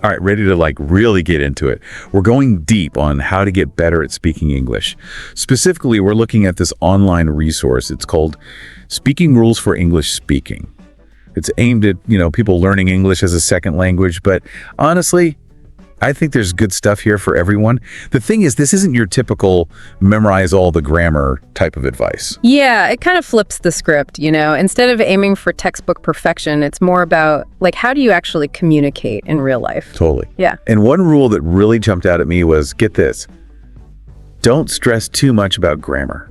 All right, ready to really get into it. We're going deep on how to get better at speaking English. Specifically, we're looking at this online resource. It's called Speaking Rules for English Speaking. It's aimed at, people learning English as a second language, but honestly, I think there's good stuff here for everyone. The thing is, this isn't your typical memorize all the grammar type of advice. Yeah, it kind of flips the script, Instead of aiming for textbook perfection, it's more about, how do you actually communicate in real life? Totally. Yeah. And one rule that really jumped out at me was, get this, don't stress too much about grammar.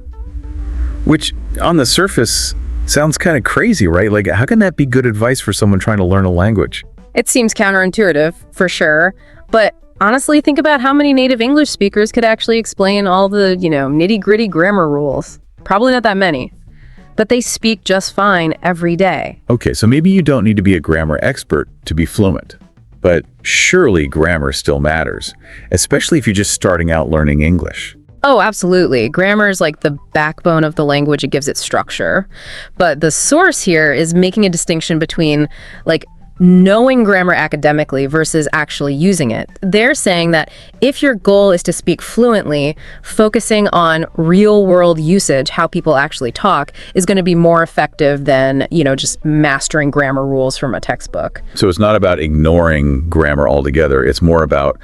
Which, on the surface, sounds kind of crazy, right? How can that be good advice for someone trying to learn a language? It seems counterintuitive, for sure. But honestly, think about how many native English speakers could actually explain all the, nitty-gritty grammar rules. Probably not that many. But they speak just fine every day. Okay, so maybe you don't need to be a grammar expert to be fluent. But surely grammar still matters, especially if you're just starting out learning English. Oh, absolutely. Grammar is like the backbone of the language. It gives it structure. But the source here is making a distinction between, knowing grammar academically versus actually using it. They're saying that if your goal is to speak fluently, focusing on real-world usage, how people actually talk, is going to be more effective than, just mastering grammar rules from a textbook. So it's not about ignoring grammar altogether. It's more about,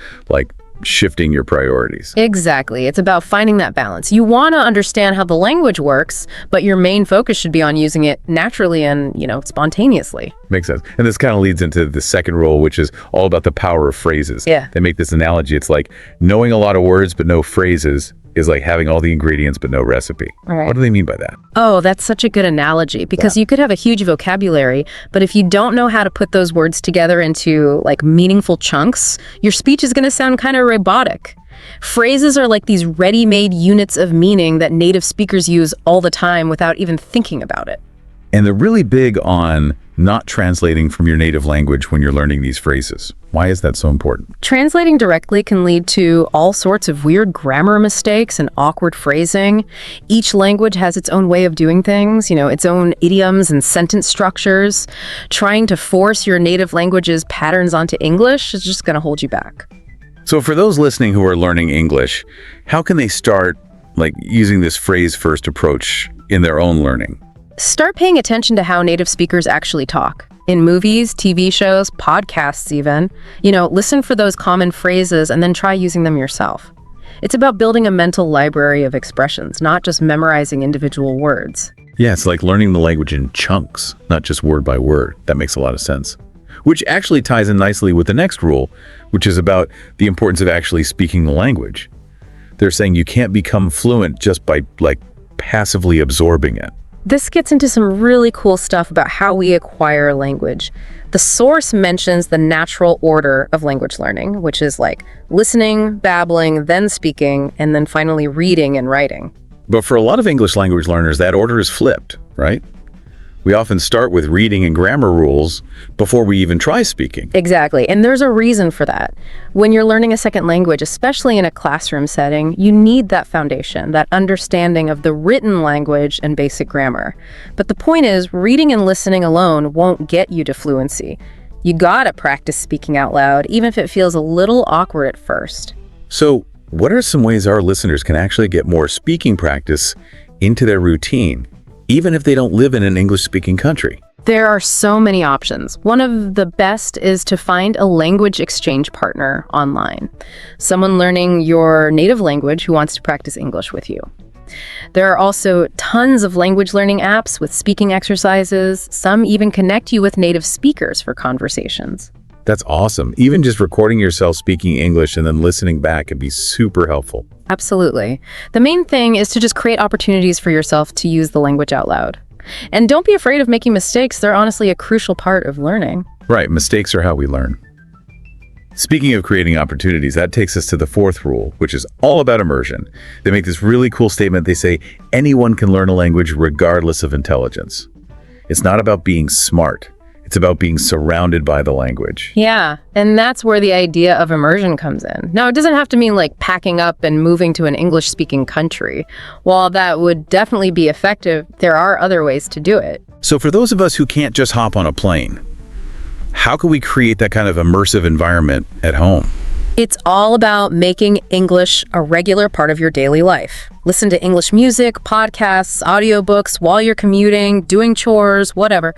shifting your priorities. Exactly. It's about finding that balance. You want to understand how the language works, but your main focus should be on using it naturally and, spontaneously. Makes sense. And this kind of leads into the second rule, which is all about the power of phrases. Yeah. They make this analogy. It's like knowing a lot of words but no phrases is like having all the ingredients but no recipe. Right. What do they mean by that? Oh, that's such a good analogy because you could have a huge vocabulary, but if you don't know how to put those words together into meaningful chunks, your speech is going to sound kind of robotic. Phrases are like these ready-made units of meaning that native speakers use all the time without even thinking about it. And they're really big on not translating from your native language when you're learning these phrases. Why is that so important? Translating directly can lead to all sorts of weird grammar mistakes and awkward phrasing. Each language has its own way of doing things, its own idioms and sentence structures. Trying to force your native language's patterns onto English is just going to hold you back. So for those listening who are learning English, how can they start using this phrase-first approach in their own learning? Start paying attention to how native speakers actually talk. In movies, TV shows, podcasts even. Listen for those common phrases and then try using them yourself. It's about building a mental library of expressions, not just memorizing individual words. Yeah, it's like learning the language in chunks, not just word by word. That makes a lot of sense. Which actually ties in nicely with the next rule, which is about the importance of actually speaking the language. They're saying you can't become fluent just by passively absorbing it. This gets into some really cool stuff about how we acquire language. The source mentions the natural order of language learning, which is listening, babbling, then speaking, and then finally reading and writing. But for a lot of English language learners, that order is flipped, right? We often start with reading and grammar rules before we even try speaking. Exactly. And there's a reason for that. When you're learning a second language, especially in a classroom setting, you need that foundation, that understanding of the written language and basic grammar. But the point is, reading and listening alone won't get you to fluency. You gotta practice speaking out loud, even if it feels a little awkward at first. So, what are some ways our listeners can actually get more speaking practice into their routine, even if they don't live in an English-speaking country? There are so many options. One of the best is to find a language exchange partner online. Someone learning your native language who wants to practice English with you. There are also tons of language learning apps with speaking exercises. Some even connect you with native speakers for conversations. That's awesome. Even just recording yourself speaking English and then listening back can be super helpful. Absolutely. The main thing is to just create opportunities for yourself to use the language out loud. And don't be afraid of making mistakes. They're honestly a crucial part of learning. Right, mistakes are how we learn. Speaking of creating opportunities, that takes us to the fourth rule, which is all about immersion. They make this really cool statement. They say anyone can learn a language regardless of intelligence. It's not about being smart. It's about being surrounded by the language. Yeah, and that's where the idea of immersion comes in. Now, it doesn't have to mean packing up and moving to an English-speaking country. While that would definitely be effective, there are other ways to do it. So for those of us who can't just hop on a plane, How can we create that kind of immersive environment at home? It's all about making English a regular part of your daily life. Listen to English music, podcasts, audiobooks while you're commuting, doing chores, whatever.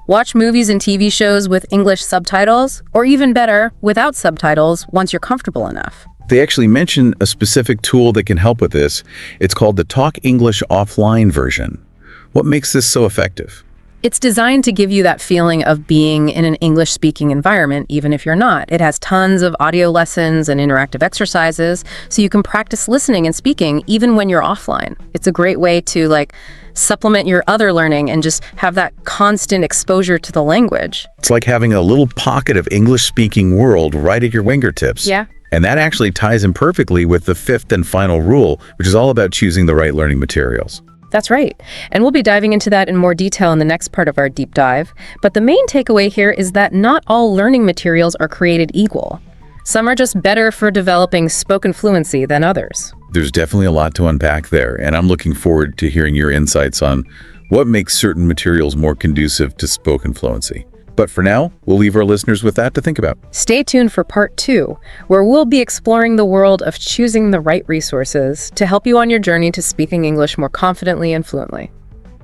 Watch movies and TV shows with English subtitles, or even better, without subtitles once you're comfortable enough. They actually mention a specific tool that can help with this. It's called the Talk English Offline version. What makes this so effective? It's designed to give you that feeling of being in an English-speaking environment, even if you're not. It has tons of audio lessons and interactive exercises, so you can practice listening and speaking even when you're offline. It's a great way to supplement your other learning and just have that constant exposure to the language. It's like having a little pocket of English-speaking world right at your fingertips. Yeah. And that actually ties in perfectly with the fifth and final rule, which is all about choosing the right learning materials. That's right. And we'll be diving into that in more detail in the next part of our deep dive. But the main takeaway here is that not all learning materials are created equal. Some are just better for developing spoken fluency than others. There's definitely a lot to unpack there, and I'm looking forward to hearing your insights on what makes certain materials more conducive to spoken fluency. But for now, we'll leave our listeners with that to think about. Stay tuned for part 2, where we'll be exploring the world of choosing the right resources to help you on your journey to speaking English more confidently and fluently.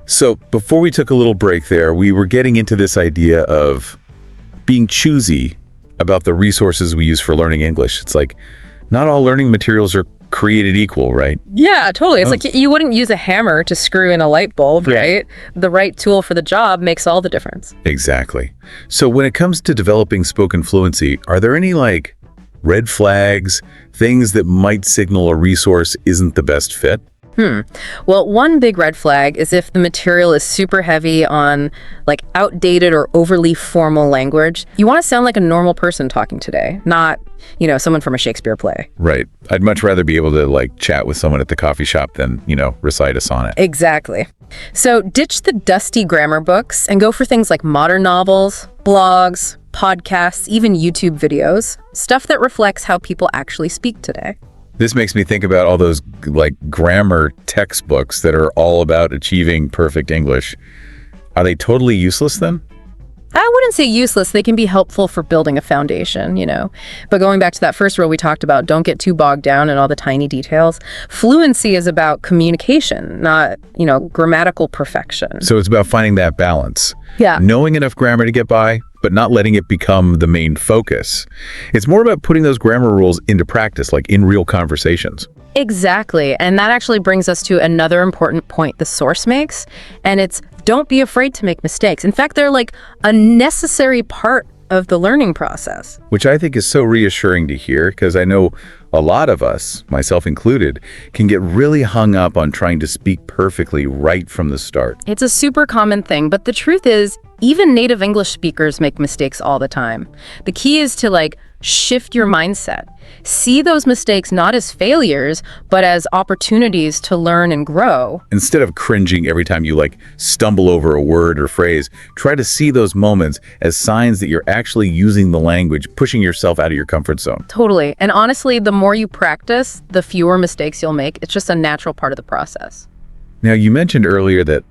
So before we took a little break there, we were getting into this idea of being choosy about the resources we use for learning English. It's like not all learning materials are created equal, right? Yeah, totally. It's like you wouldn't use a hammer to screw in a light bulb, right? The right tool for the job makes all the difference. Exactly. So when it comes to developing spoken fluency, are there any red flags, things that might signal a resource isn't the best fit? Well, one big red flag is if the material is super heavy on outdated or overly formal language. You want to sound like a normal person talking today, not, someone from a Shakespeare play. Right. I'd much rather be able to chat with someone at the coffee shop than, recite a sonnet. Exactly. So ditch the dusty grammar books and go for things like modern novels, blogs, podcasts, even YouTube videos, stuff that reflects how people actually speak today. This makes me think about all those grammar textbooks that are all about achieving perfect English. Are they totally useless then? I wouldn't say useless. They can be helpful for building a foundation, But going back to that first rule we talked about, don't get too bogged down in all the tiny details. Fluency is about communication, not, grammatical perfection. So it's about finding that balance. Yeah. Knowing enough grammar to get by, but not letting it become the main focus. It's more about putting those grammar rules into practice, like in real conversations. Exactly. And that actually brings us to another important point the source makes, and it's don't be afraid to make mistakes. In fact, they're a necessary part of the learning process. Which I think is so reassuring to hear, because I know a lot of us, myself included, can get really hung up on trying to speak perfectly right from the start. It's a super common thing, but the truth is, even native English speakers make mistakes all the time. The key is to shift your mindset. See those mistakes not as failures, but as opportunities to learn and grow. Instead of cringing every time you stumble over a word or phrase, try to see those moments as signs that you're actually using the language, pushing yourself out of your comfort zone. Totally. And honestly, the more you practice, the fewer mistakes you'll make. It's just a natural part of the process. Now, you mentioned earlier that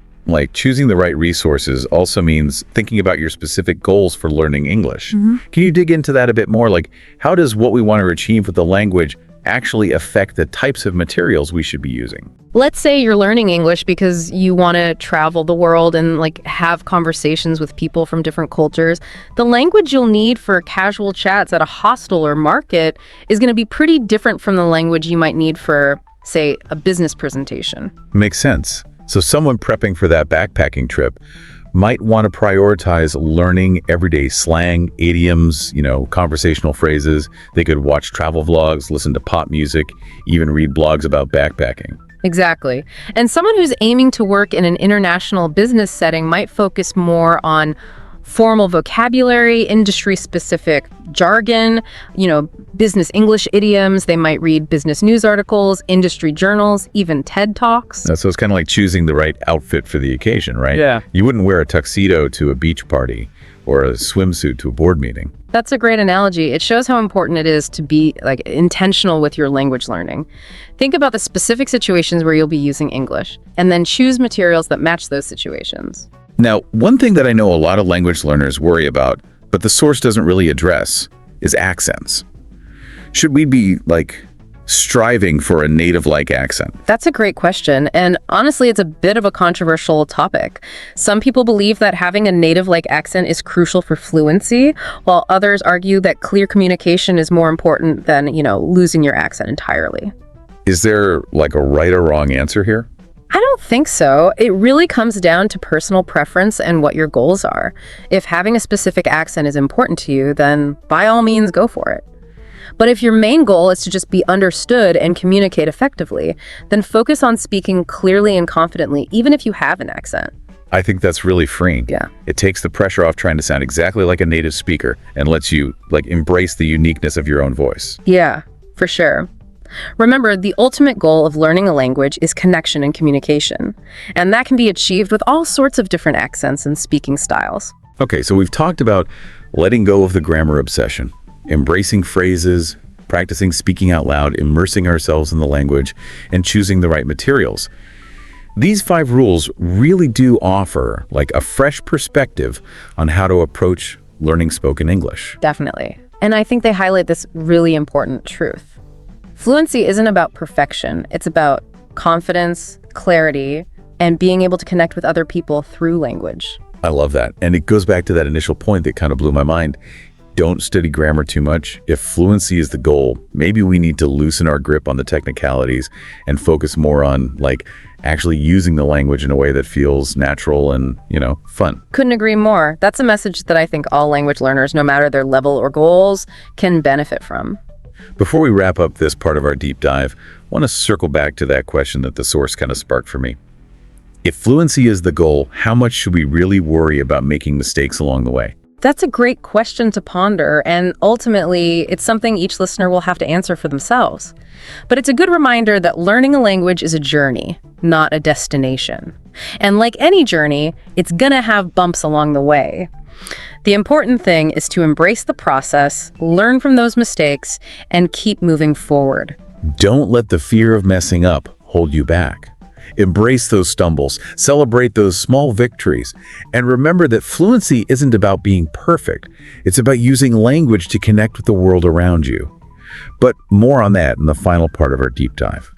choosing the right resources also means thinking about your specific goals for learning English. Can you dig into that a bit more? How does what we want to achieve with the language actually affect the types of materials we should be using? Let's say you're learning English because you want to travel the world and have conversations with people from different cultures. The language you'll need for casual chats at a hostel or market is going to be pretty different from the language you might need for, say, a business presentation. Makes sense. So someone prepping for that backpacking trip might want to prioritize learning everyday slang, idioms, conversational phrases. They could watch travel vlogs, listen to pop music, even read blogs about backpacking. Exactly. And someone who's aiming to work in an international business setting might focus more on formal vocabulary, industry-specific jargon, business English idioms. They might read business news articles, industry journals, even TED Talks. So it's kind of like choosing the right outfit for the occasion, right? Yeah. You wouldn't wear a tuxedo to a beach party or a swimsuit to a board meeting. That's a great analogy. It shows how important it is to be intentional with your language learning. Think about the specific situations where you'll be using English, and then choose materials that match those situations. Now, one thing that I know a lot of language learners worry about, but the source doesn't really address is accents. Should we be, striving for a native-like accent? That's a great question, and honestly, it's a bit of a controversial topic. Some people believe that having a native-like accent is crucial for fluency, while others argue that clear communication is more important than, losing your accent entirely. Is there, a right or wrong answer here? I don't think so. It really comes down to personal preference and what your goals are. If having a specific accent is important to you, then by all means, go for it. But if your main goal is to just be understood and communicate effectively, then focus on speaking clearly and confidently, even if you have an accent. I think that's really freeing. Yeah. It takes the pressure off trying to sound exactly like a native speaker and lets you, embrace the uniqueness of your own voice. Yeah, for sure. Remember, the ultimate goal of learning a language is connection and communication, and that can be achieved with all sorts of different accents and speaking styles. Okay, so we've talked about letting go of the grammar obsession, embracing phrases, practicing speaking out loud, immersing ourselves in the language, and choosing the right materials. These 5 rules really do offer a fresh perspective on how to approach learning spoken English. Definitely. And I think they highlight this really important truth. Fluency isn't about perfection. It's about confidence, clarity, and being able to connect with other people through language. I love that. And it goes back to that initial point that kind of blew my mind. Don't study grammar too much. If fluency is the goal, maybe we need to loosen our grip on the technicalities and focus more on actually using the language in a way that feels natural and, fun. Couldn't agree more. That's a message that I think all language learners, no matter their level or goals, can benefit from. Before we wrap up this part of our deep dive, I want to circle back to that question that the source kind of sparked for me. If fluency is the goal, how much should we really worry about making mistakes along the way? That's a great question to ponder, and ultimately, it's something each listener will have to answer for themselves. But it's a good reminder that learning a language is a journey, not a destination. And like any journey, it's gonna have bumps along the way. The important thing is to embrace the process, learn from those mistakes, and keep moving forward. Don't let the fear of messing up hold you back. Embrace those stumbles, celebrate those small victories, and remember that fluency isn't about being perfect. It's about using language to connect with the world around you. But more on that in the final part of our deep dive.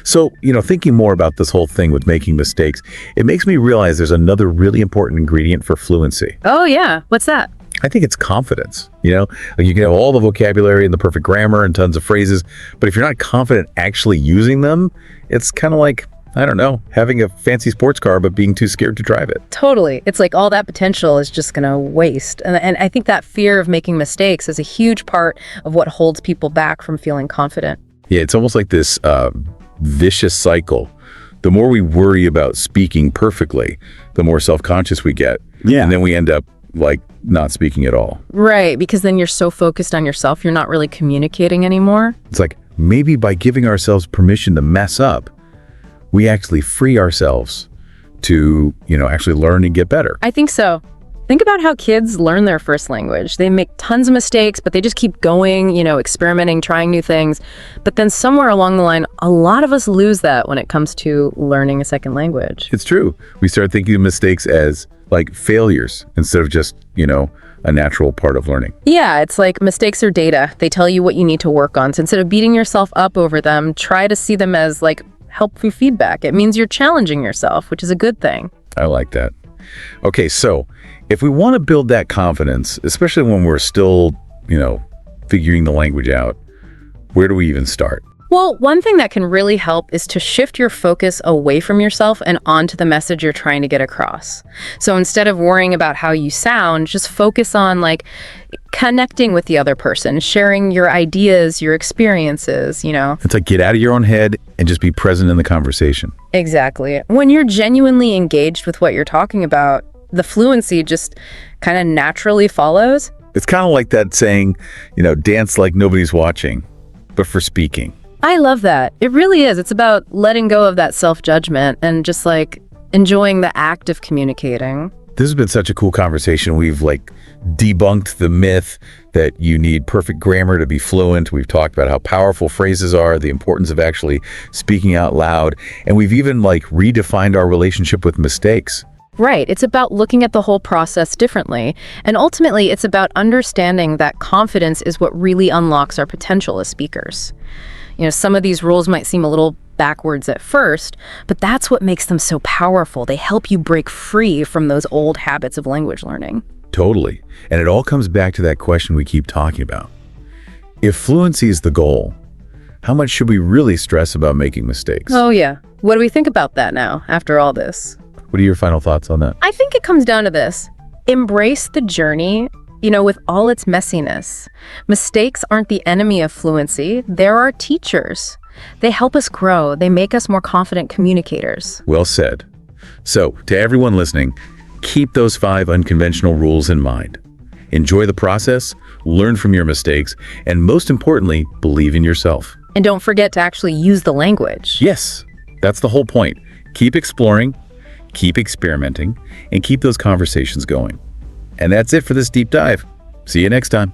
So, thinking more about this whole thing with making mistakes, it makes me realize there's another really important ingredient for fluency. Oh yeah, what's that? I think it's confidence. You can have all the vocabulary and the perfect grammar and tons of phrases, but if you're not confident actually using them, it's kind of like, I don't know, having a fancy sports car but being too scared to drive it. Totally. It's like all that potential is just going to waste. And I think that fear of making mistakes is a huge part of what holds people back from feeling confident. Yeah, it's almost like this vicious cycle. The more we worry about speaking perfectly, the more self-conscious we get. Yeah. And then we end up not speaking at all. Right, because then you're so focused on yourself, you're not really communicating anymore. It's like maybe by giving ourselves permission to mess up, we actually free ourselves to, actually learn and get better. I think so. Think about how kids learn their first language. They make tons of mistakes, but they just keep going, experimenting, trying new things. But then somewhere along the line, a lot of us lose that when it comes to learning a second language. It's true. We start thinking of mistakes as failures instead of just, a natural part of learning. Yeah, it's like mistakes are data. They tell you what you need to work on. So instead of beating yourself up over them, try to see them as helpful feedback. It means you're challenging yourself, which is a good thing. I like that. Okay, so if we want to build that confidence, especially when we're still, figuring the language out, where do we even start? Well, one thing that can really help is to shift your focus away from yourself and onto the message you're trying to get across. So instead of worrying about how you sound, just focus on connecting with the other person, sharing your ideas, your experiences, It's like get out of your own head and just be present in the conversation. Exactly. When you're genuinely engaged with what you're talking about, the fluency just kind of naturally follows. It's kind of like that saying, dance like nobody's watching, but for speaking. I love that. It really is. It's about letting go of that self-judgment and just enjoying the act of communicating. This has been such a cool conversation. We've debunked the myth that you need perfect grammar to be fluent. We've talked about how powerful phrases are, the importance of actually speaking out loud, and we've even redefined our relationship with mistakes. Right. It's about looking at the whole process differently. And ultimately, it's about understanding that confidence is what really unlocks our potential as speakers. Some of these rules might seem a little backwards at first, but that's what makes them so powerful. They help you break free from those old habits of language learning. Totally. And it all comes back to that question we keep talking about. If fluency is the goal, how much should we really stress about making mistakes? Oh, yeah. What do we think about that now, after all this? What are your final thoughts on that? I think it comes down to this. Embrace the journey, with all its messiness. Mistakes aren't the enemy of fluency. They're our teachers. They help us grow. They make us more confident communicators. Well said. So, to everyone listening, keep those 5 unconventional rules in mind. Enjoy the process, learn from your mistakes, and most importantly, believe in yourself. And don't forget to actually use the language. Yes, that's the whole point. Keep exploring, keep experimenting, and keep those conversations going. And that's it for this deep dive. See you next time.